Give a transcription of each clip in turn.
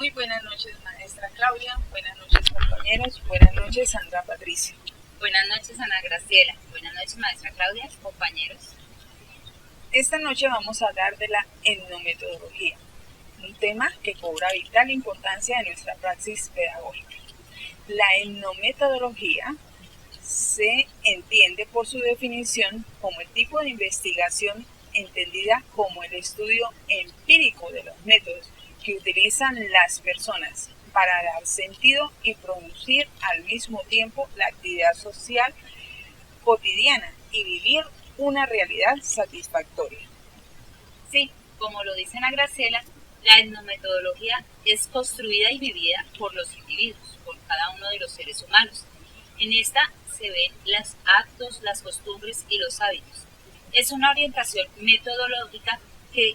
Muy buenas noches, maestra Claudia. Buenas noches, compañeros. Buenas noches, Sandra Patricia. Buenas noches, Ana Graciela. Buenas noches, maestra Claudia, compañeros. Esta noche vamos a hablar de la etnometodología, un tema que cobra vital importancia en nuestra praxis pedagógica. La etnometodología se entiende por su definición como el tipo de investigación entendida como el estudio empírico de los métodos que utilizan las personas para dar sentido y producir al mismo tiempo la actividad social cotidiana y vivir una realidad satisfactoria. Sí, como lo dice Ana Graciela, la etnometodología es construida y vivida por los individuos, por cada uno de los seres humanos. En esta se ven los actos, las costumbres y los hábitos. Es una orientación metodológica que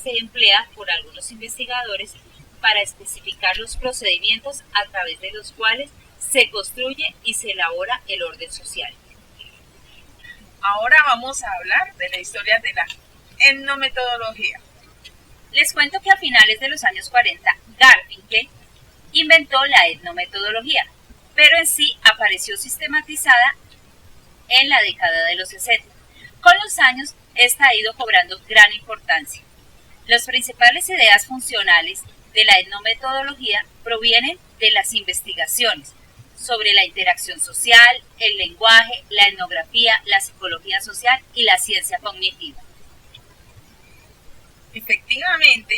se emplea por algunos investigadores para especificar los procedimientos a través de los cuales se construye y se elabora el orden social. Ahora vamos a hablar de la historia de la etnometodología. Les cuento que a finales de los años 40, Garfinkel inventó la etnometodología, pero en sí apareció sistematizada en la década de los 60. Con los años, esta ha ido cobrando gran importancia. Las principales ideas funcionales de la etnometodología provienen de las investigaciones sobre la interacción social, el lenguaje, la etnografía, la psicología social y la ciencia cognitiva. Efectivamente,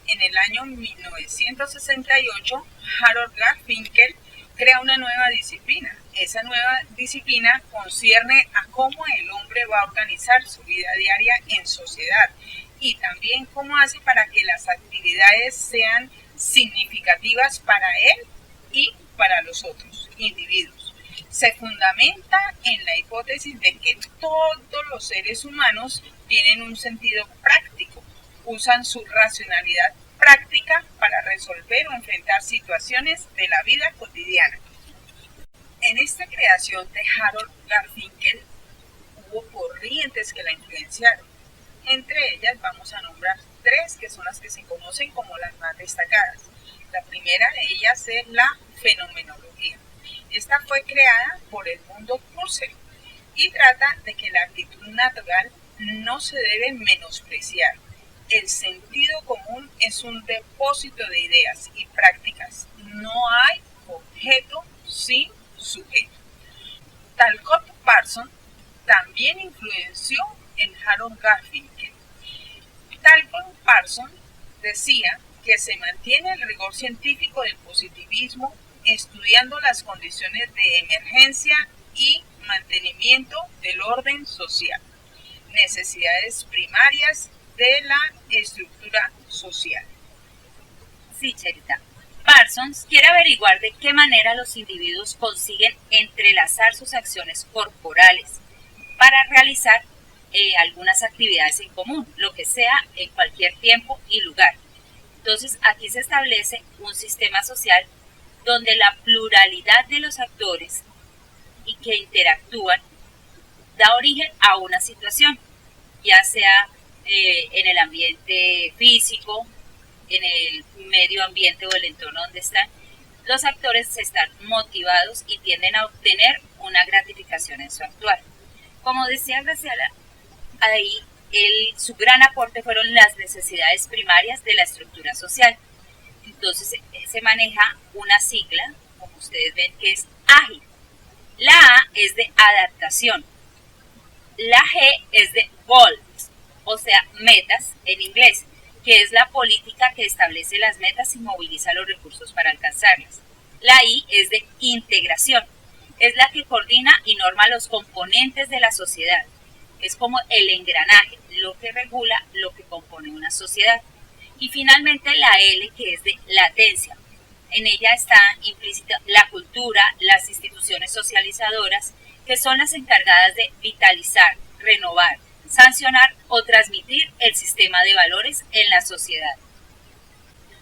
en el año 1968, Harold Garfinkel crea una nueva disciplina. Esa nueva disciplina concierne a cómo el hombre va a organizar su vida diaria en sociedad y también cómo hace para que las actividades sean significativas para él y para los otros individuos. Se fundamenta en la hipótesis de que todos los seres humanos tienen un sentido práctico, usan su racionalidad práctica para resolver o enfrentar situaciones de la vida cotidiana. En esta creación de Harold Garfinkel hubo corrientes que la influenciaron. Entre ellas vamos a nombrar tres que son las que se conocen como las más destacadas. La primera de ellas es la fenomenología. Esta fue creada por Edmundo Husserl y trata de que la actitud natural no se debe menospreciar. El sentido común es un depósito de ideas y prácticas. No hay objeto sin sujeto. Talcott Parsons también influenció en Harold Garfinkel. Talcott Parsons decía que se mantiene el rigor científico del positivismo estudiando las condiciones de emergencia y mantenimiento del orden social, necesidades primarias de la estructura social. Sí, Cherita. Parsons quiere averiguar de qué manera los individuos consiguen entrelazar sus acciones corporales para realizar algunas actividades en común, lo que sea en cualquier tiempo y lugar. Entonces, aquí se establece un sistema social donde la pluralidad de los actores y que interactúan da origen a una situación, ya sea en el ambiente físico, en el medio ambiente o el entorno donde están. Los actores están motivados y tienden a obtener una gratificación en su actuar. Como decía Graciela, ahí su gran aporte fueron las necesidades primarias de la estructura social. Entonces se maneja una sigla, como ustedes ven, que es ágil. La A es de adaptación. La G es de goals, o sea, metas en inglés, que es la política que establece las metas y moviliza los recursos para alcanzarlas. La I es de integración, es la que coordina y norma los componentes de la sociedad. Es como el engranaje, lo que regula lo que compone una sociedad. Y finalmente la L, que es de latencia. En ella está implícita la cultura, las instituciones socializadoras, que son las encargadas de vitalizar, renovar, sancionar o transmitir el sistema de valores en la sociedad.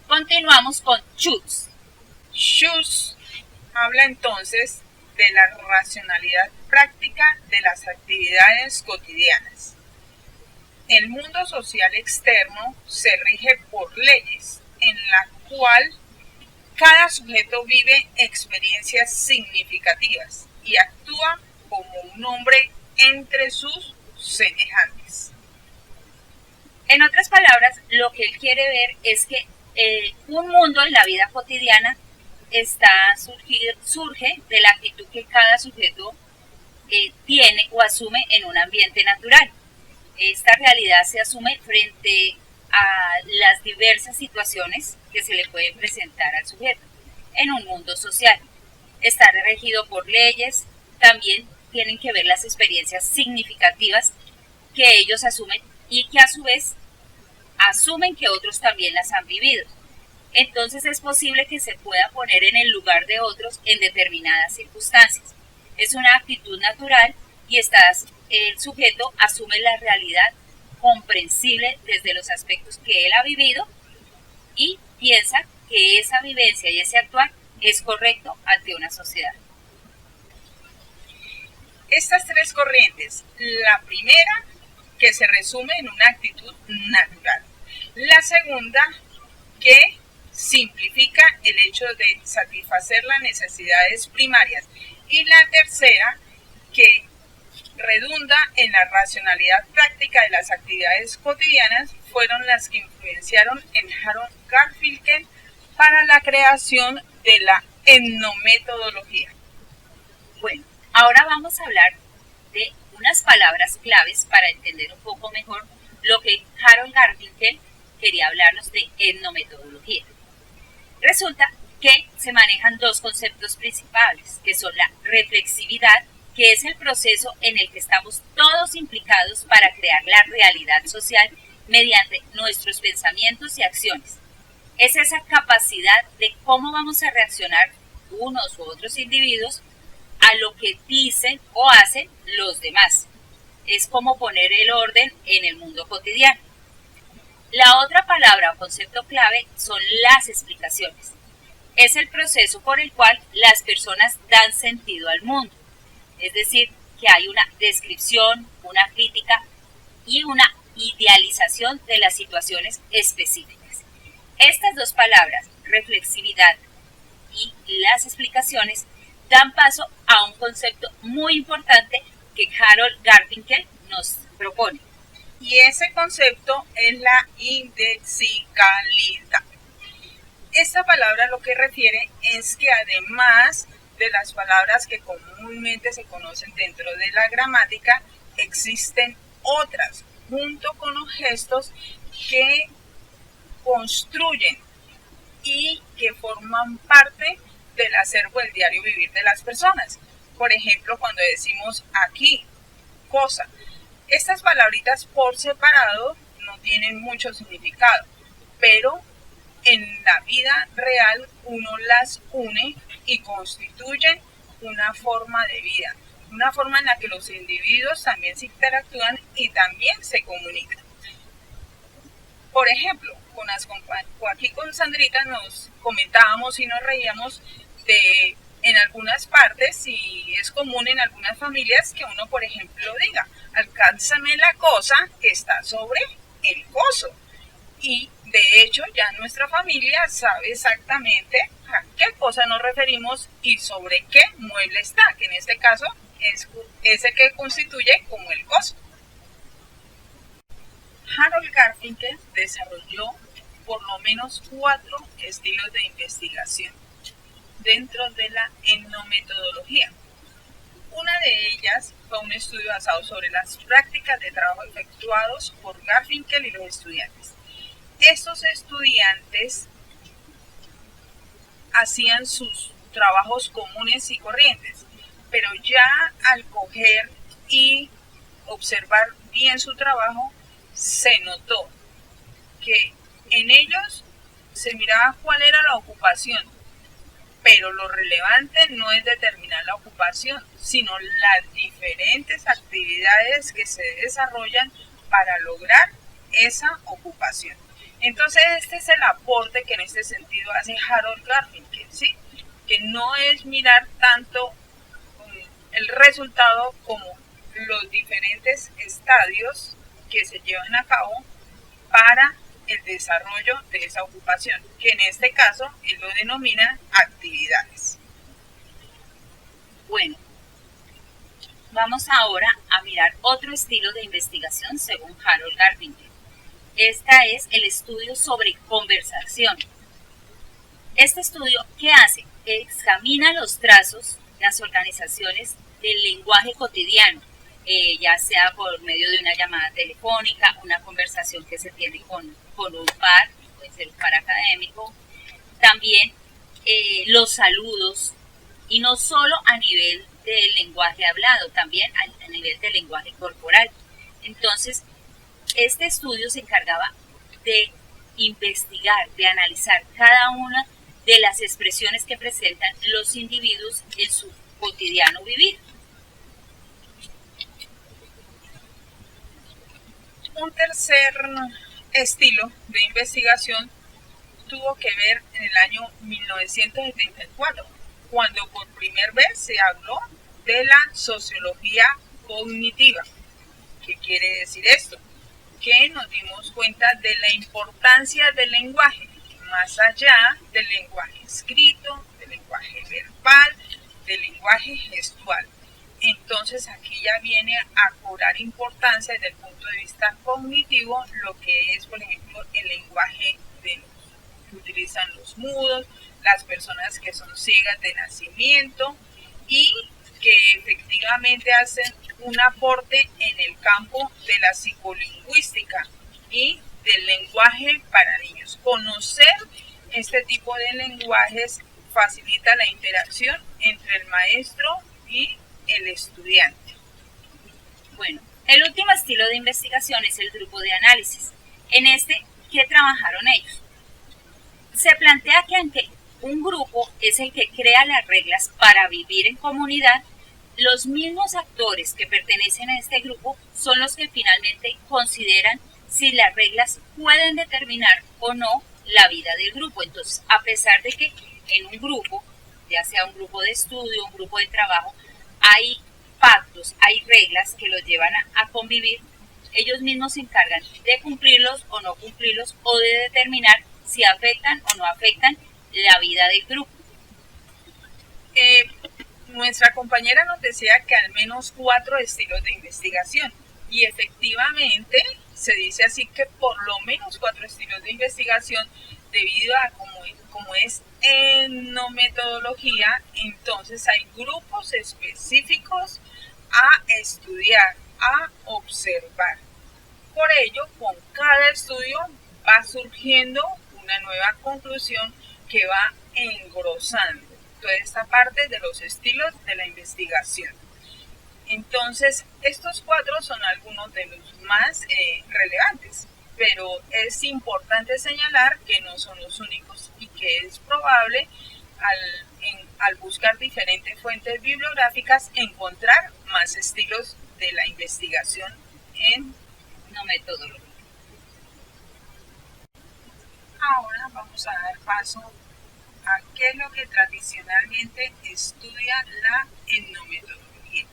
Continuamos con Schutz. Schutz habla entonces de la racionalidad práctica de las actividades cotidianas. El mundo social externo se rige por leyes, en la cual Cada sujeto vive experiencias significativas y actúa como un hombre entre sus semejantes. En otras palabras, lo que él quiere ver es que un mundo en la vida cotidiana surge de la actitud que cada sujeto tiene o asume en un ambiente natural. Esta realidad se asume frente a las diversas situaciones que se le pueden presentar al sujeto en un mundo social. Está regido por leyes, también tienen que ver las experiencias significativas que ellos asumen y que a su vez asumen que otros también las han vivido. Entonces es posible que se pueda poner en el lugar de otros en determinadas circunstancias. Es una actitud natural y el sujeto asume la realidad comprensible desde los aspectos que él ha vivido y piensa que esa vivencia y ese actuar es correcto ante una sociedad. Estas tres corrientes, la primera que se resume en una actitud natural, la segunda que simplifica el hecho de satisfacer las necesidades primarias y la tercera que redunda en la racionalidad práctica de las actividades cotidianas, fueron las que influenciaron en Harold Garfinkel para la creación de la etnometodología. Bueno, ahora vamos a hablar de unas palabras claves para entender un poco mejor lo que Harold Garfinkel quería hablarnos de etnometodología. Resulta que se manejan dos conceptos principales, que son la reflexividad, que es el proceso en el que estamos todos implicados para crear la realidad social mediante nuestros pensamientos y acciones. Es esa capacidad de cómo vamos a reaccionar unos u otros individuos a lo que dicen o hacen los demás. Es como poner el orden en el mundo cotidiano. La otra palabra o concepto clave son las explicaciones. Es el proceso por el cual las personas dan sentido al mundo. Es decir, que hay una descripción, una crítica y una idealización de las situaciones específicas. Estas dos palabras, reflexividad y las explicaciones, dan paso a un concepto muy importante que Harold Garfinkel nos propone. Y ese concepto es la indexicalidad. Esta palabra lo que refiere es que además de las palabras que comúnmente se conocen dentro de la gramática, existen otras, junto con los gestos que construyen y que forman parte del acervo del diario vivir de las personas. Por ejemplo, cuando decimos aquí, cosa, estas palabritas por separado no tienen mucho significado, pero en la vida real uno las une y constituyen una forma de vida, una forma en la que los individuos también se interactúan y también se comunican. Por ejemplo, aquí con Sandrita nos comentábamos y nos reíamos de en algunas partes, y es común en algunas familias que uno, por ejemplo, diga, alcánzame la cosa que está sobre el coso. Y de hecho ya nuestra familia sabe exactamente a qué cosa nos referimos y sobre qué mueble está, que en este caso es ese que constituye como el coso. Harold Garfinkel desarrolló por lo menos 4 estilos de investigación dentro de la etnometodología. Una de ellas fue un estudio basado sobre las prácticas de trabajo efectuados por Garfinkel y los estudiantes. Estos estudiantes hacían sus trabajos comunes y corrientes, pero ya al coger y observar bien su trabajo, se notó que en ellos se miraba cuál era la ocupación, pero lo relevante no es determinar la ocupación, sino las diferentes actividades que se desarrollan para lograr esa ocupación. Entonces este es el aporte que en este sentido hace Harold Garfinkel, ¿sí? Que no es mirar tanto el resultado como los diferentes estadios que se llevan a cabo para el desarrollo de esa ocupación, que en este caso él lo denomina actividades. Bueno, vamos ahora a mirar otro estilo de investigación según Harold Garfinkel. Esta es el estudio sobre conversación. Este estudio, ¿qué hace? Examina los trazos, las organizaciones del lenguaje cotidiano, ya sea por medio de una llamada telefónica, una conversación que se tiene con un par, puede ser un par académico, también los saludos, y no solo a nivel del lenguaje hablado, también a nivel del lenguaje corporal. Entonces, este estudio se encargaba de investigar, de analizar cada una de las expresiones que presentan los individuos en su cotidiano vivir. Un tercer estilo de investigación tuvo que ver en el año 1974, cuando por primera vez se habló de la sociología cognitiva. ¿Qué quiere decir esto? Que nos dimos cuenta de la importancia del lenguaje, más allá del lenguaje escrito, del lenguaje verbal, del lenguaje gestual. Entonces aquí ya viene a cobrar importancia desde el punto de vista cognitivo lo que es, por ejemplo, el lenguaje que utilizan los mudos, las personas que son ciegas de nacimiento y que efectivamente hacen un aporte en el campo de la psicolingüística y del lenguaje para niños. Conocer este tipo de lenguajes facilita la interacción entre el maestro y el estudiante. Bueno, el último estilo de investigación es el grupo de análisis. En este, ¿qué trabajaron ellos? Se plantea que aunque un grupo es el que crea las reglas para vivir en comunidad, los mismos actores que pertenecen a este grupo son los que finalmente consideran si las reglas pueden determinar o no la vida del grupo. Entonces, a pesar de que en un grupo, ya sea un grupo de estudio, un grupo de trabajo, hay pactos, hay reglas que los llevan a convivir, ellos mismos se encargan de cumplirlos o no cumplirlos o de determinar si afectan o no afectan la vida del grupo. Nuestra compañera nos decía que al menos 4 estilos de investigación y efectivamente se dice así que por lo menos 4 estilos de investigación debido a como es etnometodología, entonces hay grupos específicos a estudiar, a observar. Por ello, con cada estudio va surgiendo una nueva conclusión que va engrosando toda esta parte de los estilos de la investigación. Entonces, estos 4 son algunos de los más relevantes, pero es importante señalar que no son los únicos y que es probable al buscar diferentes fuentes bibliográficas encontrar más estilos de la investigación en Etnometodología. Ahora vamos a dar paso a qué es lo que tradicionalmente estudia la etnometodología.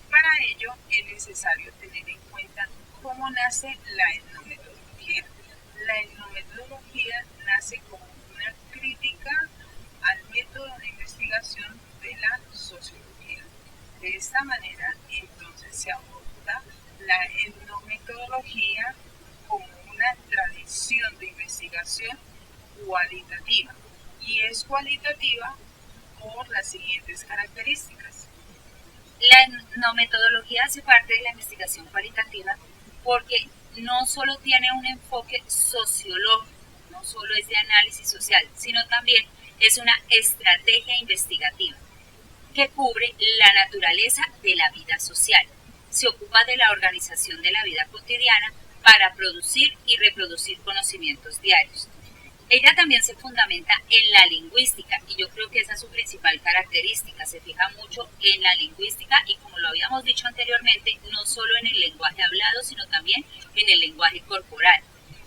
Para ello es necesario tener en cuenta cómo nace la etnometodología. La etnometodología nace como una crítica al método de investigación de la sociología. De esta manera, entonces, se aborda la etnometodología como una tradición de investigación cualitativa. Y es cualitativa por las siguientes características. La etnometodología hace parte de la investigación cualitativa porque no solo tiene un enfoque sociológico, no solo es de análisis social, sino también es una estrategia investigativa que cubre la naturaleza de la vida social. Se ocupa de la organización de la vida cotidiana para producir y reproducir conocimientos diarios. Ella también se fundamenta en la lingüística y yo creo que esa es su principal característica, se fija mucho en la lingüística y como lo habíamos dicho anteriormente, no solo en el lenguaje hablado, sino también en el lenguaje corporal.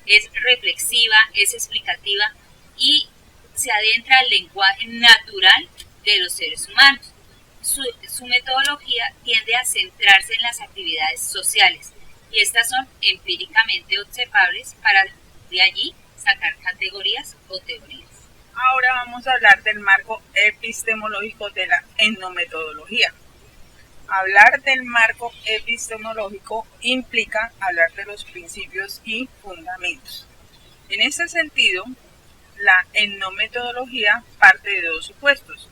Es reflexiva, es explicativa y se adentra al lenguaje natural de los seres humanos. Su metodología tiende a centrarse en las actividades sociales y estas son empíricamente observables para de allí sacar categorías o teorías. Ahora vamos a hablar del marco epistemológico de la etnometodología. Hablar del marco epistemológico implica hablar de los principios y fundamentos. En ese sentido, la etnometodología parte de dos supuestos.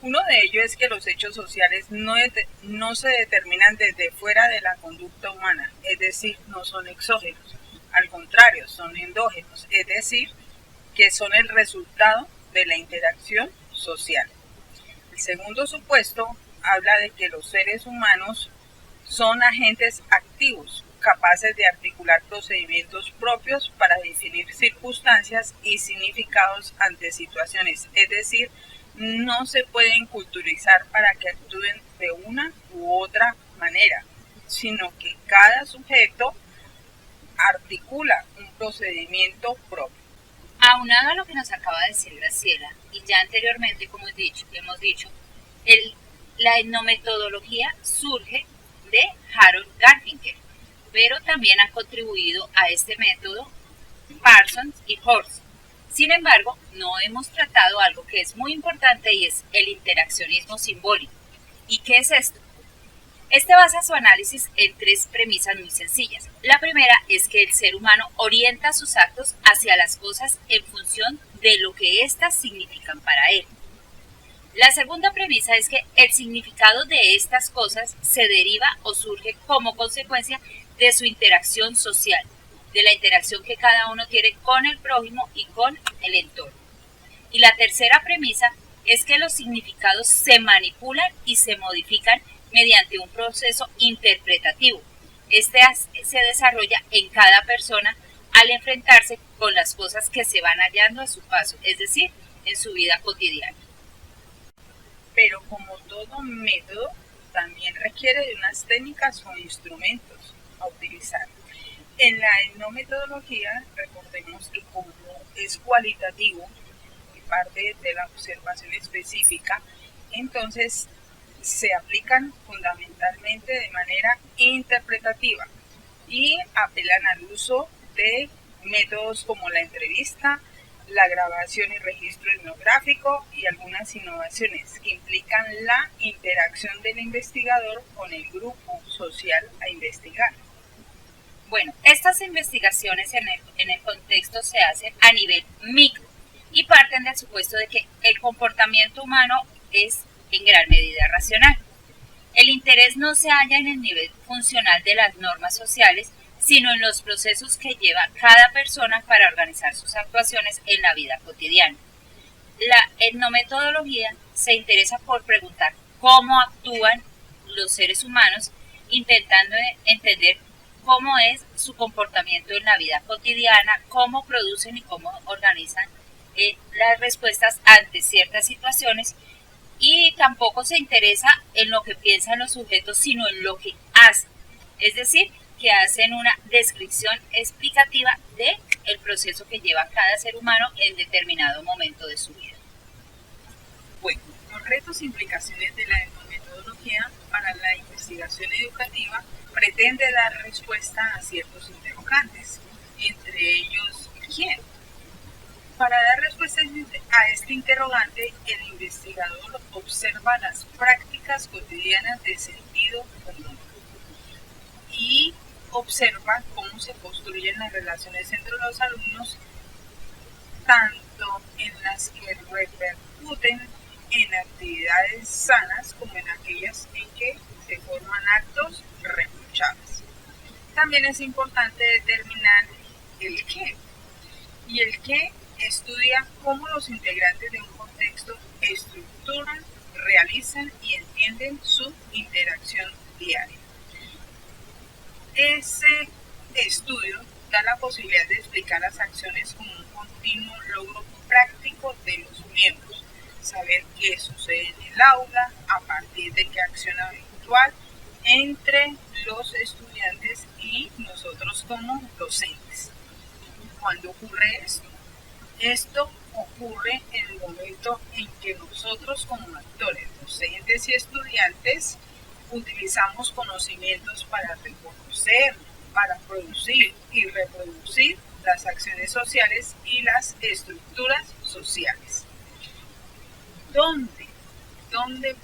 Uno de ellos es que los hechos sociales no se determinan desde fuera de la conducta humana, es decir, no son exógenos. Al contrario, son endógenos, es decir, que son el resultado de la interacción social. El segundo supuesto habla de que los seres humanos son agentes activos, capaces de articular procedimientos propios para definir circunstancias y significados ante situaciones, es decir, no se pueden culturizar para que actúen de una u otra manera, sino que cada sujeto articula un procedimiento propio. Aunado a lo que nos acaba de decir Graciela, y ya anteriormente, como hemos dicho, la etnometodología surge de Harold Garfinkel, pero también han contribuido a este método Parsons y Horst. Sin embargo, no hemos tratado algo que es muy importante y es el interaccionismo simbólico. ¿Y qué es esto? Este basa su análisis en tres premisas muy sencillas. La primera es que el ser humano orienta sus actos hacia las cosas en función de lo que éstas significan para él. La segunda premisa es que el significado de estas cosas se deriva o surge como consecuencia de su interacción social, de la interacción que cada uno tiene con el prójimo y con el entorno. Y la tercera premisa es que los significados se manipulan y se modifican mediante un proceso interpretativo. Este se desarrolla en cada persona al enfrentarse con las cosas que se van hallando a su paso, es decir, en su vida cotidiana. Pero como todo método, también requiere de unas técnicas o instrumentos a utilizar. En la etnometodología, recordemos que como es cualitativo y parte de la observación específica, entonces se aplican fundamentalmente de manera interpretativa y apelan al uso de métodos como la entrevista, la grabación y registro etnográfico y algunas innovaciones que implican la interacción del investigador con el grupo social a investigar. Bueno, estas investigaciones en el contexto se hacen a nivel micro y parten del supuesto de que el comportamiento humano es en gran medida racional. El interés no se halla en el nivel funcional de las normas sociales, sino en los procesos que lleva cada persona para organizar sus actuaciones en la vida cotidiana. La etnometodología se interesa por preguntar cómo actúan los seres humanos, intentando entender cómo es su comportamiento en la vida cotidiana, cómo producen y cómo organizan las respuestas ante ciertas situaciones, y tampoco se interesa en lo que piensan los sujetos, sino en lo que hacen. Es decir, que hacen una descripción explicativa del proceso que lleva cada ser humano en determinado momento de su vida. Bueno, los retos e implicaciones de la etnometodología para la investigación educativa pretende dar respuesta a ciertos interrogantes, entre ellos, ¿quién? Para dar respuesta a este interrogante, el investigador observa las prácticas cotidianas de sentido común y observa cómo se construyen las relaciones entre los alumnos, tanto en las que repercuten en actividades sanas como en aquellas en que se forman actos reprochables. También es importante determinar el qué. Y el qué estudia cómo los integrantes de un contexto estructuran, realizan y entienden su interacción diaria. Ese estudio da la posibilidad de explicar las acciones como un continuo logro práctico de los miembros, saber qué sucede en el aula a partir de qué acción habitual entre los estudiantes y nosotros como docentes. ¿Cuándo ocurre esto? Esto ocurre en el momento en que nosotros como actores, docentes y estudiantes utilizamos conocimientos para reconocer, para producir y reproducir las acciones sociales y las estructuras sociales. ¿Dónde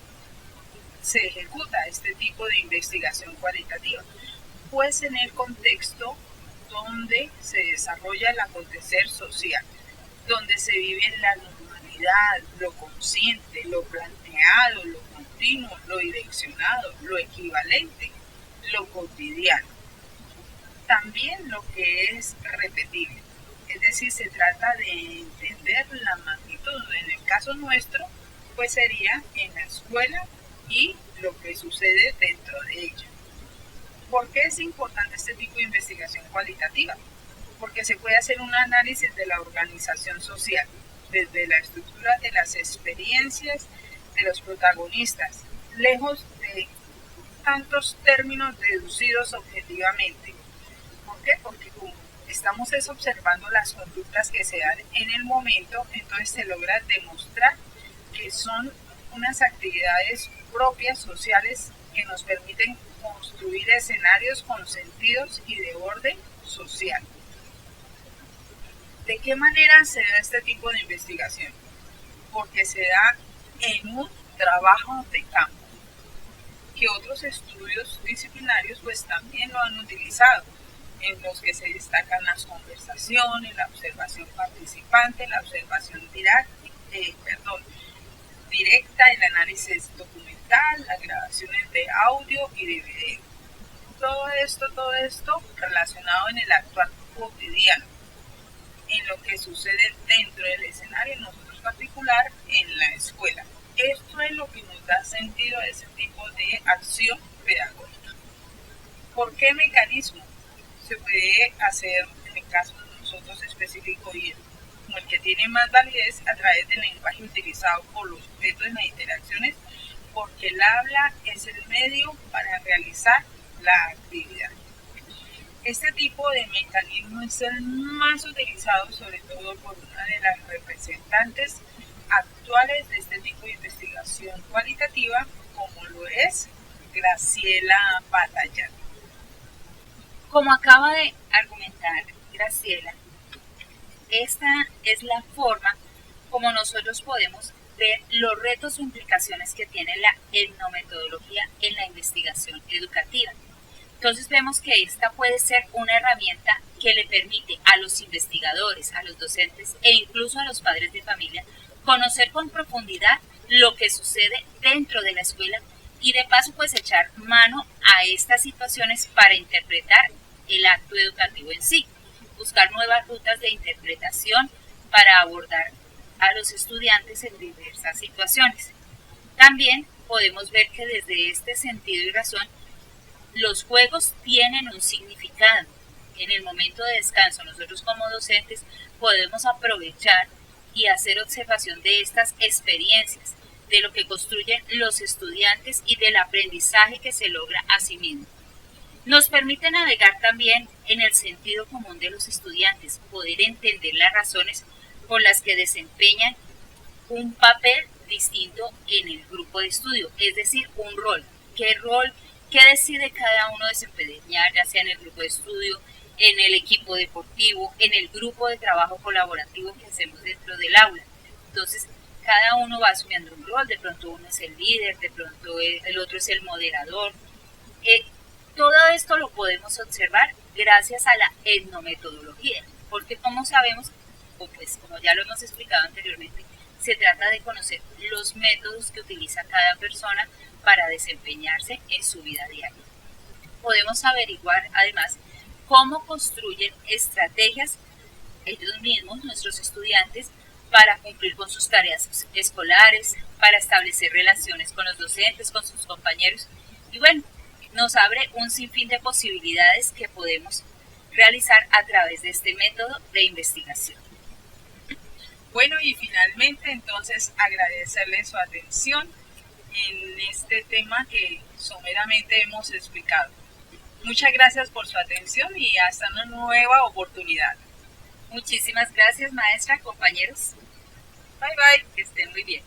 se ejecuta este tipo de investigación cualitativa? Pues en el contexto donde se desarrolla el acontecer social, donde se vive la normalidad, lo consciente, lo planteado, lo continuo, lo direccionado, lo equivalente, lo cotidiano. También lo que es repetible, es decir, se trata de entender la magnitud. En el caso nuestro, pues sería en la escuela y lo que sucede dentro de ella. ¿Por qué es importante este tipo de investigación cualitativa? Porque se puede hacer un análisis de la organización social, desde la estructura de las experiencias de los protagonistas, lejos de tantos términos deducidos objetivamente. ¿Por qué? Porque como estamos observando las conductas que se dan en el momento, entonces se logra demostrar que son unas actividades propias sociales que nos permiten construir escenarios con sentidos y de orden social. ¿De qué manera se da este tipo de investigación? Porque se da en un trabajo de campo, que otros estudios disciplinarios pues también lo han utilizado, en los que se destacan las conversaciones, la observación participante, la observación directa, el análisis documental, las grabaciones de audio y de video. Todo esto relacionado en el actuar cotidiano, en lo que sucede dentro del escenario, nosotros particular en la escuela. Esto es lo que nos da sentido a ese tipo de acción pedagógica. ¿Por qué mecanismo se puede hacer en el caso de nosotros específico y como el que tiene más validez a través del lenguaje utilizado por los sujetos en las interacciones? Porque el habla es el medio para realizar la actividad. Este tipo de mecanismo es el más utilizado sobre todo por una de las representantes actuales de este tipo de investigación cualitativa, como lo es Graciela Batallán. Como acaba de argumentar Graciela, esta es la forma como nosotros podemos ver los retos o implicaciones que tiene la etnometodología en la investigación educativa. Entonces vemos que esta puede ser una herramienta que le permite a los investigadores, a los docentes e incluso a los padres de familia conocer con profundidad lo que sucede dentro de la escuela y de paso pues echar mano a estas situaciones para interpretar el acto educativo en sí, buscar nuevas rutas de interpretación para abordar a los estudiantes en diversas situaciones. También podemos ver que desde este sentido y razón, los juegos tienen un significado. En el momento de descanso, nosotros como docentes podemos aprovechar y hacer observación de estas experiencias, de lo que construyen los estudiantes y del aprendizaje que se logra a sí mismo. Nos permite navegar también en el sentido común de los estudiantes, poder entender las razones por las que desempeñan un papel distinto en el grupo de estudio, es decir, un rol. ¿Qué decide cada uno desempeñar, ya sea en el grupo de estudio, en el equipo deportivo, en el grupo de trabajo colaborativo que hacemos dentro del aula? Entonces, cada uno va asumiendo un rol, de pronto uno es el líder, de pronto el otro es el moderador. Todo esto lo podemos observar gracias a la etnometodología, porque como sabemos, o pues como ya lo hemos explicado anteriormente, se trata de conocer los métodos que utiliza cada persona para desempeñarse en su vida diaria. Podemos averiguar además cómo construyen estrategias ellos mismos, nuestros estudiantes, para cumplir con sus tareas escolares, para establecer relaciones con los docentes, con sus compañeros. Y bueno, nos abre un sinfín de posibilidades que podemos realizar a través de este método de investigación. Bueno, y finalmente entonces agradecerles su atención en este tema que someramente hemos explicado. Muchas gracias por su atención y hasta una nueva oportunidad. Muchísimas gracias, maestra, compañeros. Bye bye. Que estén muy bien.